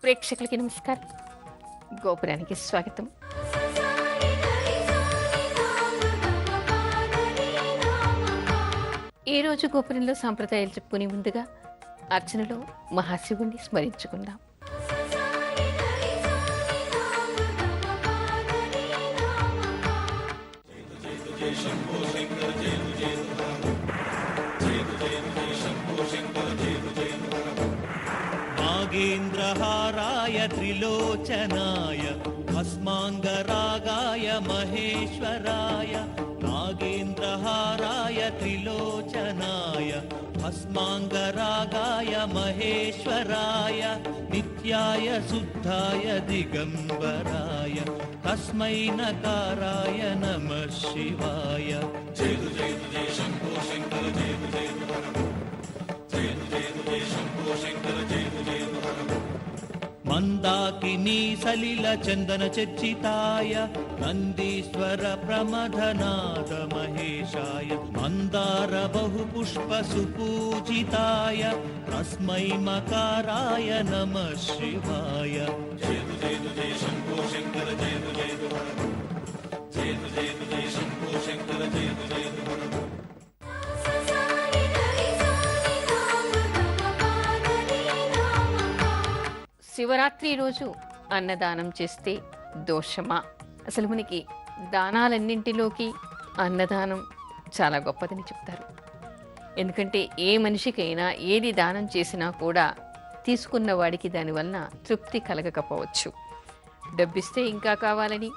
ప్రేక్షకులకి నమస్కారం. గోపురానికి స్వాగతం. ఈరోజు గోపురంలో సాంప్రదాయాలు చెప్పుకునే ముందుగా అర్చనలో మహాశివుణ్ణి స్మరించుకుందాం. नागेन्द्रहाराय त्रिलोचनाय भस्माङ्गरागाय महेश्वराय नागेन्द्रहाराय त्रिलोचनाय भस्माङ्गरागाय महेश्वराय नित्याय शुद्धाय दिगम्बराय तस्मै नकाराय नमः शिवाय. जय जय जय शंभो शंकर जय जय मंदाकिनी सलिल चंदन चर्चिताय नंदीश्वर प्रमथनाद महेशाय मंदार बहुपुष्प सुपूजिताय तस्मै मकाराय नमः शिवाय. जय जय जय शंभो शंकर जय जय जय जय जय शंभो शंकर जय जय. శివరాత్రి రోజు అన్నదానం చేస్తే దోషమా? అసలు మనకి దానాలన్నింటిలోకి అన్నదానం చాలా గొప్పదని చెప్తారు. ఎందుకంటే ఏ మనిషికైనా ఏది దానం చేసినా కూడా తీసుకున్న వాడికి దానివలన తృప్తి కలగకపోవచ్చు. డబ్బిస్తే ఇంకా కావాలని,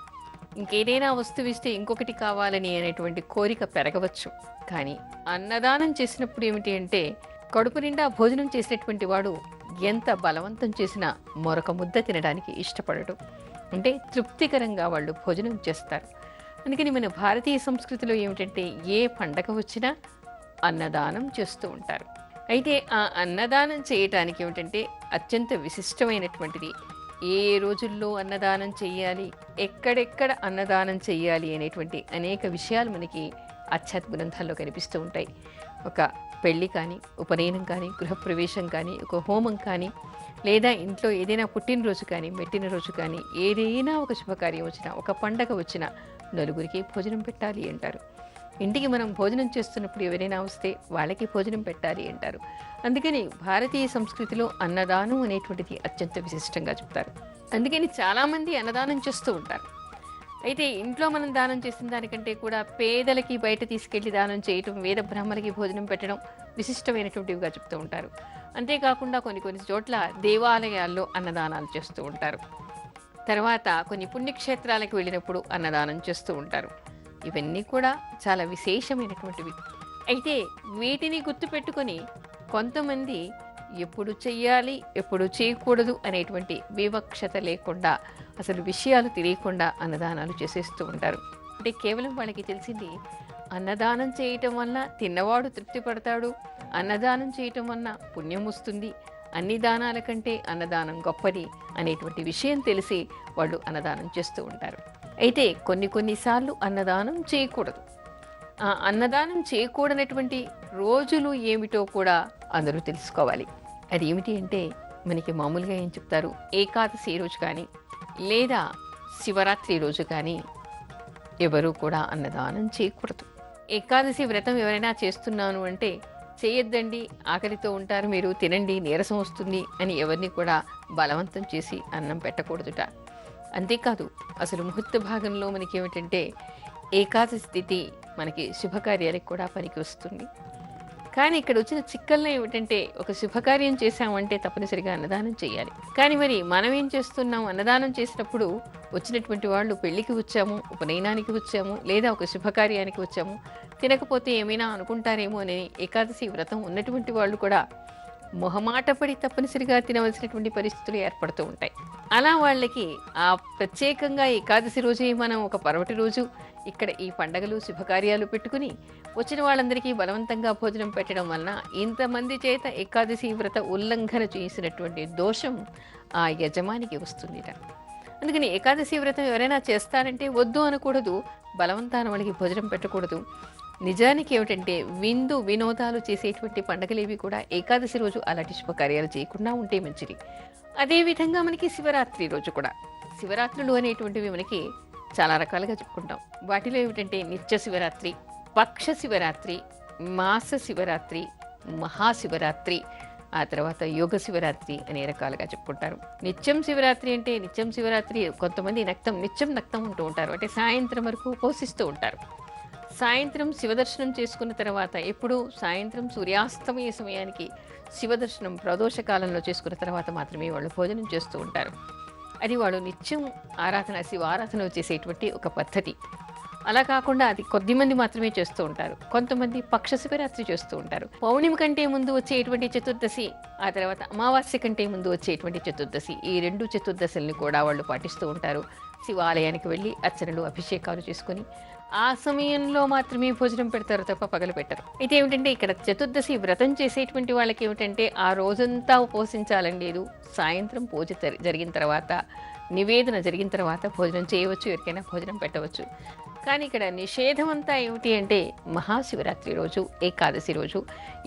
ఇంకేదైనా వస్తువు ఇస్తే ఇంకొకటి కావాలని అనేటువంటి కోరిక పెరగవచ్చు. కానీ అన్నదానం చేసినప్పుడు ఏమిటి అంటే, కడుపు నిండా భోజనం చేసినటువంటి వాడు ఎంత బలవంతం చేసినా మరొక ముద్ద తినడానికి ఇష్టపడడు. అంటే తృప్తికరంగా వాళ్ళు భోజనం చేస్తారు. అందుకని మన భారతీయ సంస్కృతిలో ఏమిటంటే, ఏ పండగ వచ్చినా అన్నదానం చేస్తూ ఉంటారు. అయితే ఆ అన్నదానం చేయటానికి ఏమిటంటే అత్యంత విశిష్టమైనటువంటిది. ఏ రోజుల్లో అన్నదానం చెయ్యాలి, ఎక్కడెక్కడ అన్నదానం చెయ్యాలి అనేటువంటి అనేక విషయాలు మనకి ఆధ్యాత్మిక గ్రంథాల్లో కనిపిస్తూ ఉంటాయి. ఒక పెళ్ళి కానీ, ఉపనయనం కానీ, గృహప్రవేశం కానీ, ఒక హోమం కానీ, లేదా ఇంట్లో ఏదైనా పుట్టినరోజు కానీ, మెట్టినరోజు కానీ, ఏదైనా ఒక శుభకార్యం వచ్చినా, ఒక పండగ వచ్చినా నలుగురికి భోజనం పెట్టాలి అంటారు. ఇంటికి మనం భోజనం చేస్తున్నప్పుడు ఎవరైనా వస్తే వాళ్ళకి భోజనం పెట్టాలి అంటారు. అందుకని భారతీయ సంస్కృతిలో అన్నదానం అనేటువంటిది అత్యంత విశిష్టంగా చెప్తారు. అందుకని చాలామంది అన్నదానం చేస్తూ ఉంటారు. అయితే ఇంట్లో మనం దానం చేసిన దానికంటే కూడా పేదలకి బయట తీసుకెళ్లి దానం చేయటం, వేద బ్రాహ్మణులకి భోజనం పెట్టడం విశిష్టమైనటువంటివిగా చెప్తూ ఉంటారు. అంతేకాకుండా కొన్ని చోట్ల దేవాలయాల్లో అన్నదానాలు చేస్తూ ఉంటారు. తర్వాత కొన్ని పుణ్యక్షేత్రాలకు వెళ్ళినప్పుడు అన్నదానం చేస్తూ ఉంటారు. ఇవన్నీ కూడా చాలా విశేషమైనటువంటివి. అయితే వీటిని గుర్తుపెట్టుకొని కొంతమంది ఎప్పుడు చెయ్యాలి, ఎప్పుడు చేయకూడదు అనేటువంటి వివక్షత లేకుండా, అసలు విషయాలు తెలియకుండా అన్నదానాలు చేసేస్తూ ఉంటారు. అంటే కేవలం వాళ్ళకి తెలిసింది అన్నదానం చేయటం వల్ల తిన్నవాడు తృప్తి పడతాడు, అన్నదానం చేయటం వల్ల పుణ్యం వస్తుంది, అన్ని దానాల కంటే అన్నదానం గొప్పది అనేటువంటి విషయం తెలిసి వాళ్ళు అన్నదానం చేస్తూ ఉంటారు. అయితే కొన్నిసార్లు అన్నదానం చేయకూడదు. ఆ అన్నదానం చేయకూడనటువంటి రోజులు ఏమిటో కూడా అందరూ తెలుసుకోవాలి. అది ఏమిటి అంటే, మనకి మామూలుగా ఏం చెప్తారు, ఏకాదశి రోజు కానీ లేదా శివరాత్రి రోజు కానీ ఎవరూ కూడా అన్నదానం చేయకూడదు. ఏకాదశి వ్రతం ఎవరైనా చేస్తున్నాను అంటే, చేయొద్దండి, ఆకలితో ఉంటారు మీరు, తినండి, నీరసం వస్తుంది అని ఎవరిని కూడా బలవంతం చేసి అన్నం పెట్టకూడదుట. అంతేకాదు, అసలు ముహూర్త భాగంలో మనకి ఏమిటంటే ఏకాదశి తిథి మనకి శుభకార్యాలకు కూడా పనికి వస్తుంది. కానీ ఇక్కడ వచ్చిన చిక్కల్లో ఏమిటంటే, ఒక శుభకార్యం చేశామంటే తప్పనిసరిగా అన్నదానం చేయాలి. కానీ మరి మనం ఏం చేస్తున్నాం, అన్నదానం చేసినప్పుడు వచ్చినటువంటి వాళ్ళు పెళ్లికి వచ్చాము, ఉపనయనానికి వచ్చాము, లేదా ఒక శుభకార్యానికి వచ్చాము, తినకపోతే ఏమైనా అనుకుంటారేమో అని ఏకాదశి వ్రతం ఉన్నటువంటి వాళ్ళు కూడా మొహమాటపడి తప్పనిసరిగా తినవలసినటువంటి పరిస్థితులు ఏర్పడుతూ ఉంటాయి. అలా వాళ్ళకి ఆ ప్రత్యేకంగా ఏకాదశి రోజే మనం ఒక పర్వటి రోజు ఇక్కడ ఈ పండగలు శుభకార్యాలు పెట్టుకుని వచ్చిన వాళ్ళందరికీ బలవంతంగా భోజనం పెట్టడం వలన ఇంతమంది చేత ఏకాదశి వ్రత ఉల్లంఘన చేసినటువంటి దోషం ఆ యజమానికి వస్తుందిట. అందుకని ఏకాదశి వ్రతం ఎవరైనా చేస్తారంటే వద్దు అనకూడదు, బలవంతాన వాళ్ళకి భోజనం పెట్టకూడదు. నిజానికి ఏమిటంటే విందు వినోదాలు చేసేటువంటి పండగలేవి కూడా ఏకాదశి రోజు అలాంటి శుభకార్యాలు చేయకుండా ఉంటే మంచిది. అదేవిధంగా మనకి శివరాత్రి రోజు కూడా శివరాత్రులు అనేటువంటివి మనకి చాలా రకాలుగా చెప్పుకుంటాం. వాటిలో ఏమిటంటే నిత్య శివరాత్రి, పక్ష శివరాత్రి, మాస శివరాత్రి, మహాశివరాత్రి, ఆ తర్వాత యోగ శివరాత్రి అనే రకాలుగా చెప్పుకుంటారు. నిత్యం శివరాత్రి అంటే నిత్యం శివరాత్రి కొంతమంది నిత్యం నక్తం ఉంటూ ఉంటారు. అంటే సాయంత్రం వరకు ఉపవసిస్తూ ఉంటారు. సాయంత్రం శివదర్శనం చేసుకున్న తర్వాత ఎప్పుడు సాయంత్రం సూర్యాస్తమయ సమయానికి శివదర్శనం ప్రదోష కాలంలో చేసుకున్న తర్వాత మాత్రమే వాళ్ళు భోజనం చేస్తూ ఉంటారు. అది వాళ్ళు నిత్యం శివ ఆరాధన చేసేటువంటి ఒక పద్ధతి. అలా కాకుండా అది కొద్దిమంది మాత్రమే చేస్తూ ఉంటారు. కొంతమంది పక్ష శివరాత్రి చేస్తూ ఉంటారు. పౌర్ణమి కంటే ముందు వచ్చేటువంటి చతుర్దశి, ఆ తర్వాత అమావాస్య కంటే ముందు వచ్చేటువంటి చతుర్దశి, ఈ 2 చతుర్దశల్ని కూడా వాళ్ళు పాటిస్తూ ఉంటారు. శివాలయానికి వెళ్ళి అర్చనలు అభిషేకాలు చేసుకుని ఆ సమయంలో మాత్రమే భోజనం పెడతారు తప్ప పగలు పెట్టరు. అయితే ఏమిటంటే ఇక్కడ చతుర్దశి వ్రతం చేసేటువంటి వాళ్ళకి ఏమిటంటే ఆ రోజంతా ఉపవసించాలని లేదు. సాయంత్రం పూజ జరిగిన తర్వాత, నివేదన జరిగిన తర్వాత భోజనం చేయవచ్చు, ఎవరికైనా భోజనం పెట్టవచ్చు. కానీ ఇక్కడ నిషేధం అంతా ఏమిటి అంటే మహాశివరాత్రి రోజు, ఏకాదశి రోజు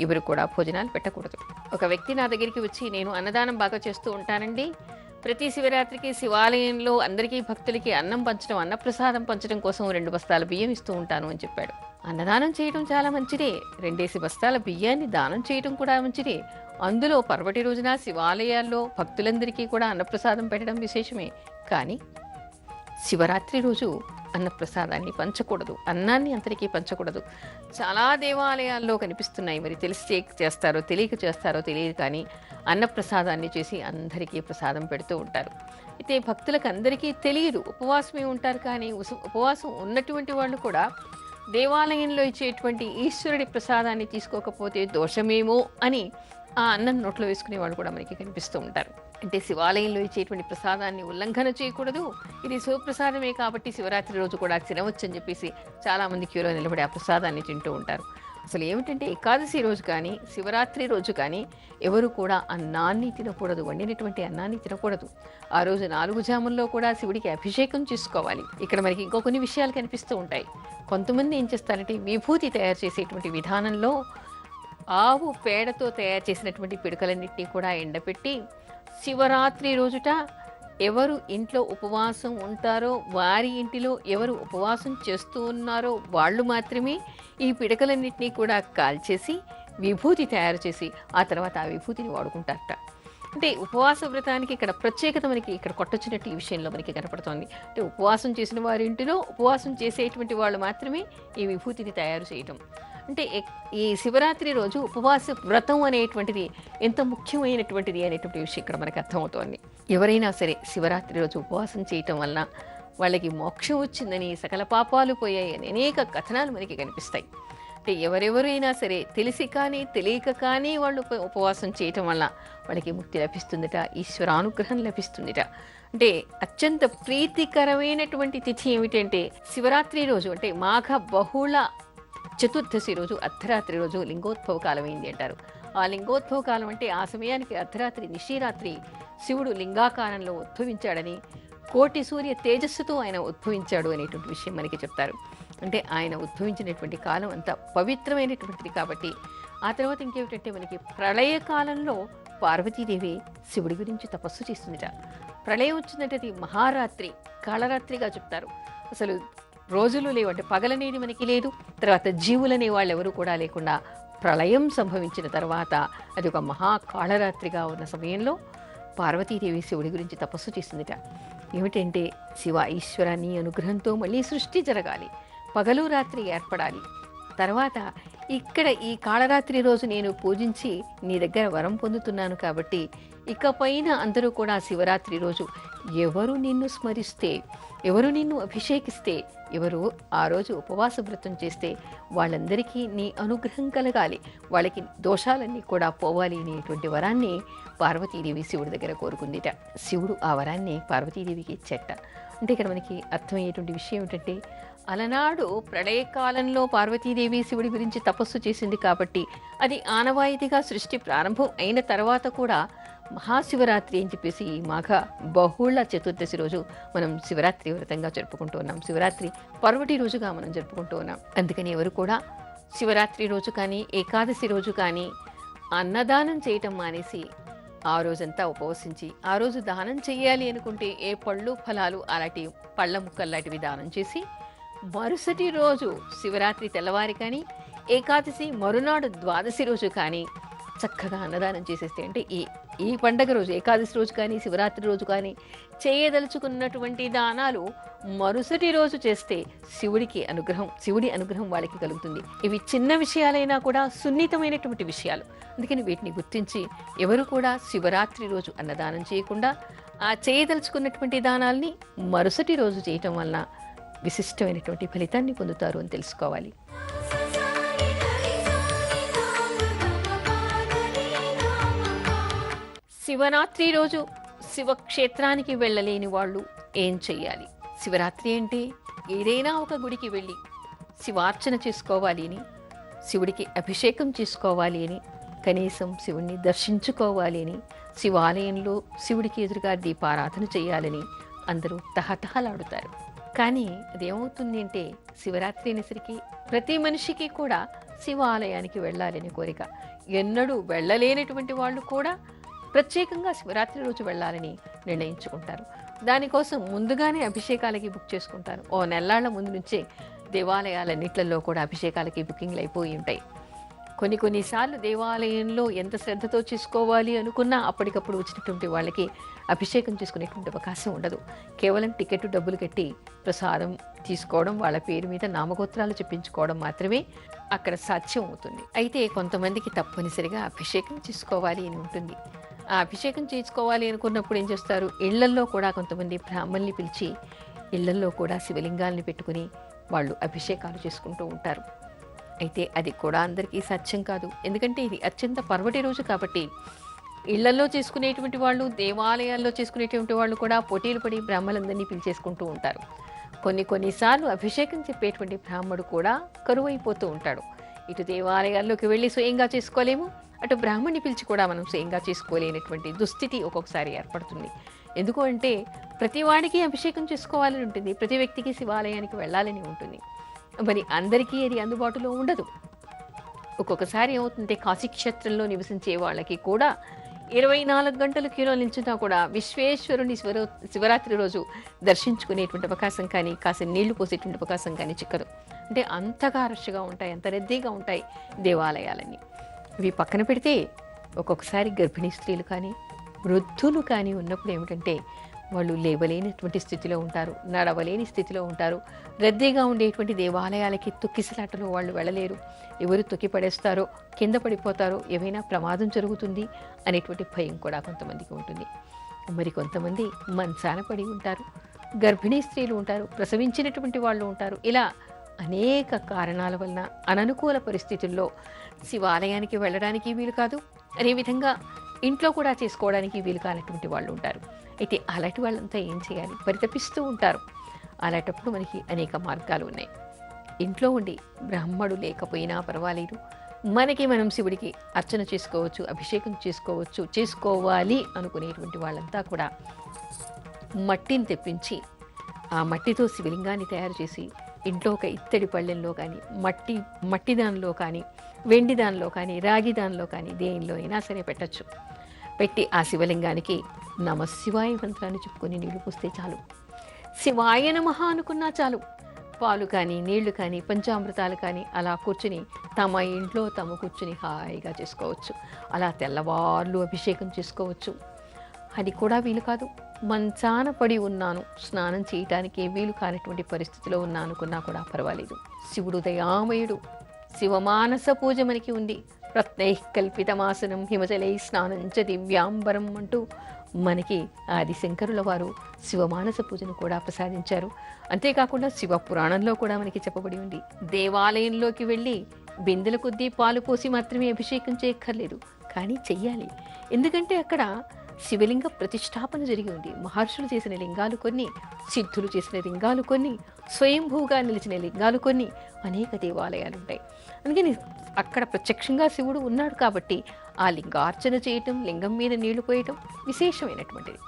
ఎవరు కూడా భోజనాలు పెట్టకూడదు. ఒక వ్యక్తి నా దగ్గరికి వచ్చి, నేను అన్నదానం బాగా చేస్తూ ఉంటానండి, ప్రతి శివరాత్రికి శివాలయంలో అందరికీ భక్తులకి అన్నం పంచడం, అన్నప్రసాదం పంచడం కోసం 2 బస్తాల బియ్యం ఇస్తూ ఉంటాను అని చెప్పాడు. అన్నదానం చేయడం చాలా మంచిదే, 2 బస్తాల బియ్యాన్ని దానం చేయడం కూడా మంచిదే. అందులో పర్వటి రోజున శివాలయాల్లో భక్తులందరికీ కూడా అన్నప్రసాదం పెట్టడం విశేషమే. కానీ శివరాత్రి రోజు అన్నప్రసాదాన్ని పంచకూడదు, అన్నాన్ని అందరికీ పంచకూడదు. చాలా దేవాలయాల్లో కనిపిస్తున్నాయి. మరి తెలిసి చేస్తారో తెలియక చేస్తారో తెలియదు, కానీ అన్నప్రసాదాన్ని చేసి అందరికీ ప్రసాదం పెడుతూ ఉంటారు. అయితే భక్తులకు అందరికీ తెలియదు, ఉపవాసమే ఉంటారు. కానీ ఉపవాసం ఉన్నటువంటి వాళ్ళు కూడా దేవాలయంలో ఇచ్చేటువంటి ఈశ్వరుడి ప్రసాదాన్ని తీసుకోకపోతే దోషమేమో అని ఆ అన్నం నోట్లో వేసుకునే వాళ్ళు కూడా మనకి కనిపిస్తూ ఉంటారు. అంటే శివాలయంలో ఇచ్చేటువంటి ప్రసాదాన్ని ఉల్లంఘన చేయకూడదు. ఇది శివప్రసాదమే కాబట్టి శివరాత్రి రోజు కూడా తినవచ్చు అని చెప్పేసి చాలామంది క్యూలో నిలబడి ఆ ప్రసాదాన్ని తింటూ ఉంటారు. అసలు ఏమిటంటే ఏకాదశి రోజు కానీ శివరాత్రి రోజు కానీ ఎవరు కూడా అన్నాన్ని తినకూడదు, వండినటువంటి అన్నాన్ని తినకూడదు. ఆ రోజు 4 జాముల్లో కూడా శివుడికి అభిషేకం చేసుకోవాలి. ఇక్కడ మనకి ఇంకో కొన్ని విషయాలు కనిపిస్తూ ఉంటాయి. కొంతమంది ఏం చేస్తారంటే విభూతి తయారు చేసేటువంటి విధానంలో ఆవు పేడతో తయారు చేసినటువంటి పిడకలన్నింటినీ కూడా ఎండపెట్టి శివరాత్రి రోజుట ఎవరు ఇంట్లో ఉపవాసం ఉంటారో, వారి ఇంటిలో ఎవరు ఉపవాసం చేస్తూ ఉన్నారో వాళ్ళు మాత్రమే ఈ పిడకలన్నింటినీ కూడా కాల్చేసి విభూతి తయారు చేసి ఆ తర్వాత ఆ విభూతిని వాడుకుంటారట. అంటే ఉపవాస వ్రతానికి ఇక్కడ ప్రత్యేకత మనకి ఇక్కడ కొట్టొచ్చినట్టు ఈ విషయంలో మనకి కనపడుతోంది. అంటే ఉపవాసం చేసిన వారి ఇంటిలో ఉపవాసం చేసేటువంటి వాళ్ళు మాత్రమే ఈ విభూతిని తయారు చేయటం. అంటే ఈ శివరాత్రి రోజు ఉపవాస వ్రతం అనేటువంటిది ఎంత ముఖ్యమైనటువంటిది అనేటువంటి విషయం ఇక్కడ మనకు అర్థమవుతోంది. ఎవరైనా సరే శివరాత్రి రోజు ఉపవాసం చేయటం వలన వాళ్ళకి మోక్షం వచ్చిందని, సకల పాపాలు పోయాయని అనేక కథనాలు మనకి కనిపిస్తాయి. అంటే ఎవరెవరైనా సరే తెలిసి కానీ తెలియక కానీ వాళ్ళు ఉపవాసం చేయటం వల్ల వాళ్ళకి ముక్తి లభిస్తుందట, ఈశ్వరానుగ్రహం లభిస్తుందట. అంటే అత్యంత ప్రీతికరమైనటువంటి తిథి ఏమిటంటే శివరాత్రి రోజు, అంటే మాఘ బహుళ చతుర్దశి రోజు అర్ధరాత్రి రోజు లింగోద్భవ కాలం అయింది అంటారు. ఆ లింగోద్భవ కాలం అంటే ఆ సమయానికి అర్ధరాత్రి నిశిరాత్రి శివుడు లింగాకారంలో ఉద్భవించాడని, కోటి సూర్య తేజస్సుతో ఆయన ఉద్భవించాడు అనేటువంటి విషయం మనకి చెప్తారు. అంటే ఆయన ఉద్భవించినటువంటి కాలం అంత పవిత్రమైనటువంటిది కాబట్టి. ఆ తర్వాత ఇంకేమిటంటే మనకి ప్రళయకాలంలో పార్వతీదేవి శివుడి గురించి తపస్సు చేస్తుందిట. ప్రళయం వచ్చిందంటే అది మహారాత్రి, కాళరాత్రిగా చెప్తారు. అసలు రోజులు లేవు, అంటే పగలనేది మనకి లేదు, తర్వాత జీవులనే వాళ్ళు ఎవరు కూడా లేకుండా ప్రళయం సంభవించిన తర్వాత అది ఒక మహాకాళరాత్రిగా ఉన్న సమయంలో పార్వతీదేవి శివుడి గురించి తపస్సు చేసిందిట. ఏమిటంటే శివ ఈశ్వర నీ అనుగ్రహంతో మళ్ళీ సృష్టి జరగాలి, పగలు రాత్రి ఏర్పడాలి, తర్వాత ఇక్కడ ఈ కాళరాత్రి రోజు నేను పూజించి నీ దగ్గర వరం పొందుతున్నాను కాబట్టి ఇకపైన అందరూ కూడా శివరాత్రి రోజు ఎవరు నిన్ను స్మరిస్తే, ఎవరు నిన్ను అభిషేకిస్తే, ఎవరు ఆ రోజు ఉపవాస వ్రతం చేస్తే వాళ్ళందరికీ నీ అనుగ్రహం కలగాలి, వాళ్ళకి దోషాలన్నీ కూడా పోవాలి అనేటువంటి వరాన్ని పార్వతీదేవి శివుడి దగ్గర కోరుకుందిట. శివుడు ఆ వరాన్ని పార్వతీదేవికి ఇచ్చేట. అంటే ఇక్కడ మనకి అర్థమయ్యేటువంటి విషయం ఏమిటంటే అలనాడు ప్రళయకాలంలో పార్వతీదేవి శివుడి గురించి తపస్సు చేసింది కాబట్టి అది ఆనవాయితీగా సృష్టి ప్రారంభం అయిన తర్వాత కూడా మహాశివరాత్రి అని చెప్పేసి ఈ మాఘ బహుళ చతుర్దశి రోజు మనం శివరాత్రి వ్రతంగా జరుపుకుంటూ ఉన్నాం. శివరాత్రి పర్వటి రోజుగా మనం జరుపుకుంటూ ఉన్నాం. అందుకని ఎవరు కూడా శివరాత్రి రోజు కానీ ఏకాదశి రోజు కానీ అన్నదానం చేయటం మానేసి ఆ రోజంతా ఉపవసించి ఆ రోజు దానం చేయాలి అనుకుంటే ఏ పళ్ళు ఫలాలు అలాంటి పళ్ళ ముక్కలు లాంటివి దానం చేసి మరుసటి రోజు శివరాత్రి తెల్లవారి కానీ ఏకాదశి మరునాడు ద్వాదశి రోజు కానీ చక్కగా అన్నదానం చేసేస్తే అంటే ఈ పండగ రోజు ఏకాదశి రోజు కానీ శివరాత్రి రోజు కానీ చేయదలుచుకున్నటువంటి దానాలు మరుసటి రోజు చేస్తే శివుడి అనుగ్రహం వాళ్ళకి కలుగుతుంది. ఇవి చిన్న విషయాలైనా కూడా సున్నితమైనటువంటి విషయాలు. అందుకని వీటిని గుర్తించి ఎవరు కూడా శివరాత్రి రోజు అన్నదానం చేయకుండా ఆ చేయదలుచుకున్నటువంటి దానాల్ని మరుసటి రోజు చేయటం వలన విశిష్టమైనటువంటి ఫలితాన్ని పొందుతారు అని తెలుసుకోవాలి. శివరాత్రి రోజు శివక్షేత్రానికి వెళ్ళలేని వాళ్ళు ఏం చెయ్యాలి? శివరాత్రి అంటే ఏదైనా ఒక గుడికి వెళ్ళి శివార్చన చేసుకోవాలి అని, శివుడికి అభిషేకం చేసుకోవాలి అని, కనీసం శివుణ్ణి దర్శించుకోవాలి అని, శివాలయంలో శివుడికి ఎదురుగా దీపారాధన చేయాలని అందరూ తహతహలాడుతారు. కానీ అదేమవుతుంది అంటే శివరాత్రి అనేసరికి ప్రతి మనిషికి కూడా శివాలయానికి వెళ్ళాలని కోరిక. ఎన్నడూ వెళ్ళలేనటువంటి వాళ్ళు కూడా ప్రత్యేకంగా శివరాత్రి రోజు వెళ్ళాలని నిర్ణయించుకుంటారు. దానికోసం ముందుగానే అభిషేకాలకి బుక్ చేసుకుంటారు. ఓ నెల్లాళ్ల ముందు నుంచే దేవాలయాలన్నిట్లలో కూడా అభిషేకాలకి బుకింగ్లు అయిపోయి ఉంటాయి. కొన్నిసార్లు దేవాలయంలో ఎంత శ్రద్ధతో చేసుకోవాలి అనుకున్నా అప్పటికప్పుడు వచ్చినటువంటి వాళ్ళకి అభిషేకం చేసుకునేటువంటి అవకాశం ఉండదు. కేవలం టికెట్ డబ్బులు కట్టి ప్రసాదం తీసుకోవడం, వాళ్ళ పేరు మీద నామగోత్రాలు చెప్పించుకోవడం మాత్రమే అక్కడ సాధ్యం అవుతుంది. అయితే కొంతమందికి తప్పనిసరిగా అభిషేకం చేసుకోవాలి అని ఉంటుంది. ఆ అభిషేకం చేసుకోవాలి అనుకున్నప్పుడు ఏం చేస్తారు? ఇళ్లల్లో కూడా కొంతమంది బ్రాహ్మణుల్ని పిలిచి ఇళ్లల్లో కూడా శివలింగాల్ని పెట్టుకుని వాళ్ళు అభిషేకాలు చేసుకుంటూ ఉంటారు. అయితే అది కూడా అందరికీ సాధ్యం కాదు. ఎందుకంటే ఇది అత్యంత పర్వటి రోజు కాబట్టి ఇళ్లలో చేసుకునేటువంటి వాళ్ళు, దేవాలయాల్లో చేసుకునేటువంటి వాళ్ళు కూడా పోటీలు పడి బ్రాహ్మణులందరినీ పిలిచేసుకుంటూ ఉంటారు. కొన్నిసార్లు అభిషేకం చెప్పేటువంటి బ్రాహ్మడు కూడా కరువైపోతూ ఉంటాడు. ఇటు దేవాలయాల్లోకి వెళ్ళి స్వయంగా చేసుకోలేము, అటు బ్రాహ్మణ్ణి పిలిచి కూడా మనం స్వయంగా చేసుకోలేనటువంటి దుస్థితి ఒక్కొక్కసారి ఏర్పడుతుంది. ఎందుకు అంటే ప్రతి వాడికి అభిషేకం చేసుకోవాలని ఉంటుంది, ప్రతి వ్యక్తికి శివాలయానికి వెళ్ళాలని ఉంటుంది. మరి అందరికీ అది అందుబాటులో ఉండదు. ఒక్కొక్కసారి ఏమవుతుందంటే కాశీక్షేత్రంలో నివసించే వాళ్ళకి కూడా 24 గంటలు క్యూలో నిల్చున్నా కూడా విశ్వేశ్వరుని శివరాత్రి రోజు దర్శించుకునేటువంటి అవకాశం కానీ, కాస్త నీళ్లు పోసేటువంటి అవకాశం కానీ చిక్కదు. అంటే అంతగా రష్గా ఉంటాయి, అంత రద్దీగా ఉంటాయి దేవాలయాలన్నీ. ఇవి పక్కన పెడితే ఒక్కొక్కసారి గర్భిణీ స్త్రీలు కానీ, వృద్ధులు కానీ ఉన్నప్పుడు ఏమిటంటే వాళ్ళు లేవలేనటువంటి స్థితిలో ఉంటారు, నడవలేని స్థితిలో ఉంటారు. రద్దీగా ఉండేటువంటి దేవాలయాలకి తొక్కిసలాటలో వాళ్ళు వెళ్ళలేరు. ఎవరు తొక్కి పడేస్తారో, కింద పడిపోతారో, ఏమైనా ప్రమాదం జరుగుతుంది అనేటువంటి భయం కూడా కొంతమందికి ఉంటుంది. మరి కొంతమంది మంచాన పడి ఉంటారు, గర్భిణీ స్త్రీలు ఉంటారు, ప్రసవించినటువంటి వాళ్ళు ఉంటారు. ఇలా అనేక కారణాల వలన అననుకూల పరిస్థితుల్లో శివాలయానికి వెళ్ళడానికి వీలు కాదు, అదేవిధంగా ఇంట్లో కూడా చేసుకోవడానికి వీలు కానటువంటి వాళ్ళు ఉంటారు. అయితే అలాంటి వాళ్ళంతా ఏం చేయాలి? పరితపిస్తూ ఉంటారు. అలాంటప్పుడు మనకి అనేక మార్గాలు ఉన్నాయి. ఇంట్లో ఉండి బ్రాహ్మడు లేకపోయినా పర్వాలేదు, మనకి మనం శివుడికి అర్చన చేసుకోవచ్చు, అభిషేకం చేసుకోవచ్చు. చేసుకోవాలి అనుకునేటువంటి వాళ్ళంతా కూడా మట్టిని తెప్పించి ఆ మట్టితో శివలింగాన్ని తయారు చేసి ఇంట్లో ఒక ఇత్తడి పళ్ళెంలో కానీ, మట్టి దానిలో కానీ, వెండి దానిలో కానీ, రాగి దానిలో కానీ, దేనిలో అయినా సరే పెట్టచ్చు. పెట్టి ఆ శివలింగానికి నమశివాయ మంత్రాన్ని చెప్పుకొని నీళ్లు పోస్తే చాలు. శివాయ నమః అనుకున్నా చాలు. పాలు కానీ, నీళ్లు కానీ, పంచామృతాలు కానీ అలా కూర్చుని తమ ఇంట్లో తమ కూర్చుని హాయిగా చేసుకోవచ్చు. అలా తెల్లవార్లు అభిషేకం చేసుకోవచ్చు. అది కూడా వీలు కాదు, మంచాన పడి ఉన్నాను, స్నానం చేయటానికి వీలు కానటువంటి పరిస్థితిలో ఉన్నా అనుకున్నా కూడా పర్వాలేదు. శివుడు దయామయుడు. శివమానస పూజ మనకి ఉంది. రత్నైః కల్పితమాసనం హిమజలై స్నానం చ దివ్యాంబరం అంటూ మనకి ఆదిశంకరుల వారు శివమానస పూజను కూడా ప్రసాదించారు. అంతేకాకుండా శివ పురాణంలో కూడా మనకి చెప్పబడి ఉంది. దేవాలయంలోకి వెళ్ళి బిందెల కొద్దీ పాలు పోసి మాత్రమే అభిషేకం చేయక్కర్లేదు, కానీ చెయ్యాలి. ఎందుకంటే అక్కడ శివలింగ ప్రతిష్టాపన జరిగి ఉంది. మహర్షులు చేసిన లింగాలు కొన్ని, సిద్ధులు చేసిన లింగాలు కొన్ని, స్వయంభూగా నిలిచిన లింగాలు కొన్ని, అనేక దేవాలయాలు ఉంటాయి. అందుకని అక్కడ ప్రత్యక్షంగా శివుడు ఉన్నాడు కాబట్టి ఆ లింగార్చన చేయటం, లింగం మీద నీళ్లు పోయటం విశేషమైనటువంటిది.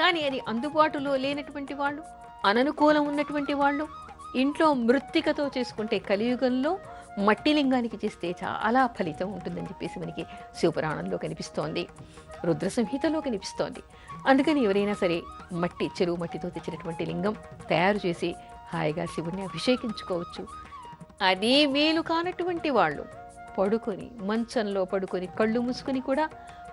కానీ అది అందుబాటులో లేనటువంటి వాళ్ళు, అననుకూలం ఉన్నటువంటి వాళ్ళు ఇంట్లో మృత్తికతో చేసుకుంటే, కలియుగంలో మట్టి లింగానికి చేస్తే చాలా ఫలితం ఉంటుందని చెప్పేసి మనకి శివపురాణంలో కనిపిస్తోంది, రుద్ర సంహితలో కనిపిస్తోంది. అందుకని ఎవరైనా సరే మట్టి, చెరువు మట్టితో తెచ్చినటువంటి లింగం తయారు చేసి హాయిగా శివుణ్ణి అభిషేకించుకోవచ్చు. అదే మేలు కానటువంటి వాళ్ళు పడుకొని, మంచంలో పడుకొని కళ్ళు మూసుకొని కూడా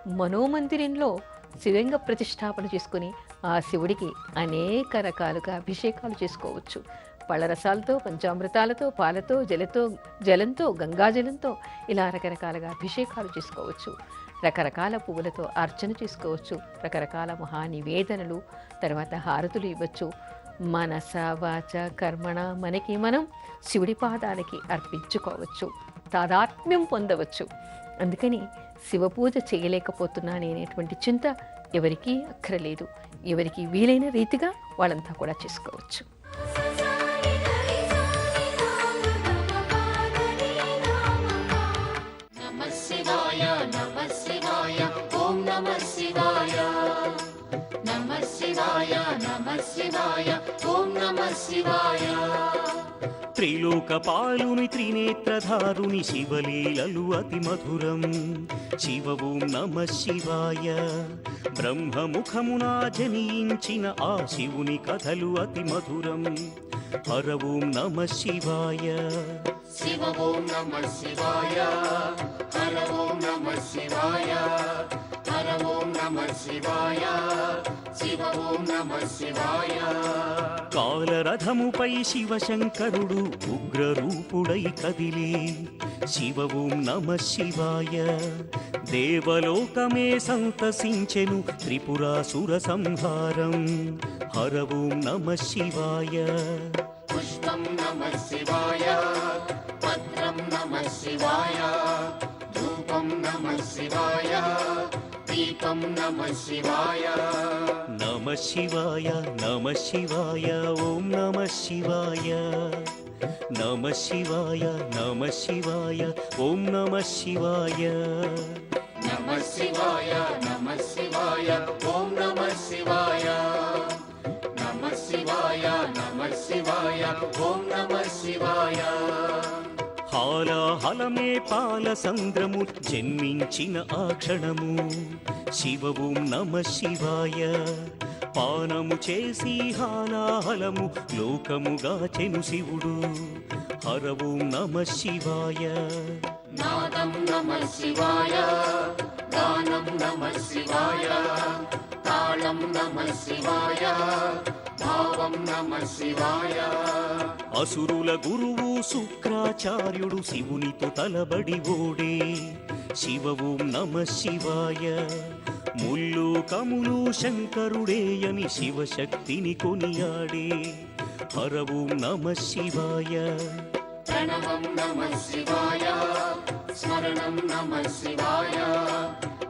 మనోమందిరంలో శివంగ ప్రతిష్టాపన చేసుకొని ఆ శివుడికి అనేక రకాలుగా అభిషేకాలు చేసుకోవచ్చు. పళ్ళరసాలతో, పంచామృతాలతో, పాలతో, జలంతో, గంగాజలంతో ఇలా రకరకాలుగా అభిషేకాలు చేసుకోవచ్చు. రకరకాల పువ్వులతో అర్చన చేసుకోవచ్చు. రకరకాల మహానివేదనలు, తర్వాత హారతులు ఇవ్వచ్చు. మనస వాచ కర్మణ మనకి మనం శివుడి పాదాలకి అర్పించుకోవచ్చు, తాదాత్మ్యం పొందవచ్చు. అందుకని శివపూజ చేయలేకపోతున్నాను అనేటువంటి చింత ఎవరికీ అక్కరలేదు. ఎవరికి వీలైన రీతిగా వాళ్ళంతా కూడా చేసుకోవచ్చు. త్రిలోకపాలుని త్రినేత్రధారుని శివలీలలు అతి మధురం. శివ ఓం నమ శివాయ. బ్రహ్మముఖమున జనించిన ఆ శివుని కథలు అతి మధురం. హర ఓం నమ శివాయ. శివ ఓం నమ శివాయ. హర ఓం నమ శివాయ. హర ఓం నమ శివాయ. శివ ఓం నమ శివాయ. కాలరథముపై శివశంకరుడు ఉగ్రరూపుడై కదిలి శివ ఓం నమ శివాయ. దేవలోకమే సంతసించెను త్రిపురాసుర సంహారం. హర ఓం నమ శివాయ. పుష్పం నమ శివాయ. పత్రం నమ శివాయ. ధూపం నమ శివాయ. దీపం నమ శివాయ. నమ శివాయ నమ శివాయ ఓం నమ శివాయ. నమ శివాయ నమ శివాయ ఓం నమ శివాయ. నమ శివాయ నమ శివాయ ఓం నమ శివాయ. నమ శివాయ నమ శివాయ ఓం నమ శివాయ. హాలాహలమే పాల సంద్రము జన్మించిన ఆ క్షణము. శివ ఓం నమ శివాయ. పానము చేసి హాలాహలము లోకముగా చెను శివుడు. హర ఓం నమ శివాయ. నాదం నమ శివాయ. గానం నమ శివాయ. తాళం నమ శివాయ. భావం నమ శివాయ. అసురుల గురువు శుక్రాచార్యుడు శివునితో తలబడి ఓడే. శివ ఓం నమ శివాయ. ముల్లు కములు శంకరుడేయని శివశక్తిని కొనియాడే. హర ఓం నమ శివాయ. ప్రణవం నమ శివాయ. స్మరణం నమ శివాయ.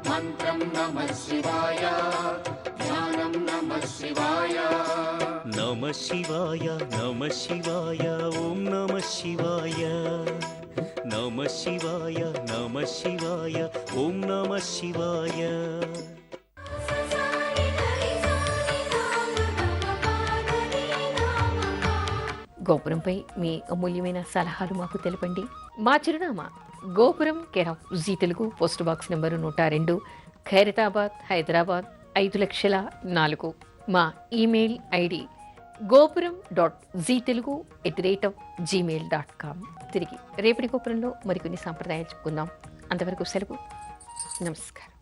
మంత్రం నమ శివాయ. ధ్యానం నమ శివాయ. నమ శివాయ నమ శివాయ ఓం నమ శివాయ. నమ శివాయ నమ శివాయ ఓం నమ శివాయ. గోపురంపై మీ అమూల్యమైన సలహాలు మాకు తెలపండి. మా చిరునామా గోపురం, care of Zee Telugu, post box number 102, Khairatabad, Hyderabad 5,04,000. మా ఈమెయిల్ ఐడి gopuram.ztelugu@gmail.com. తిరిగి రేపటి గోపురంలో మరికొన్ని సాంప్రదాయాలు చెప్పుకుందాం. అంతవరకు సెలవు. నమస్కారం.